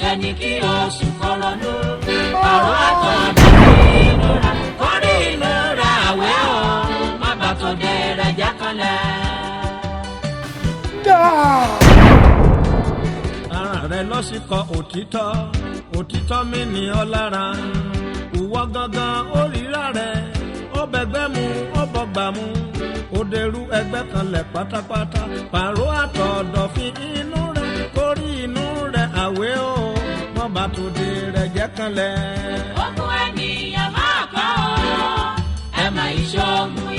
ẹni kí o sùn kọ́rọ́nù. Pàrọ̀ àtọ̀dọ̀ inú rẹ̀ kórì inú rẹ̀ àwẹ̀ o má bàtò dé rẹ̀ jẹ́ kanlẹ̀. Ara rẹ̀ lọ́sìkọ̀ òtítọ́ òtítọ́ mi ní ọ lára ìwọ gangan ó ríra rẹ̀ ó bẹ̀gbẹ́ mu ó bọ̀gbà mu ó dẹrú ẹgbẹ́ kan lẹ̀ pátápátá. Pàrọ̀ àtọ̀dọ̀fin inú rẹ̀ kórì inú rẹ̀ àwẹ̀ o mọ́ bá tó de rẹ̀ jẹ́ kanlẹ̀. Ogun ènìyàn máa kọ́ ọ ẹ máa ìṣògùn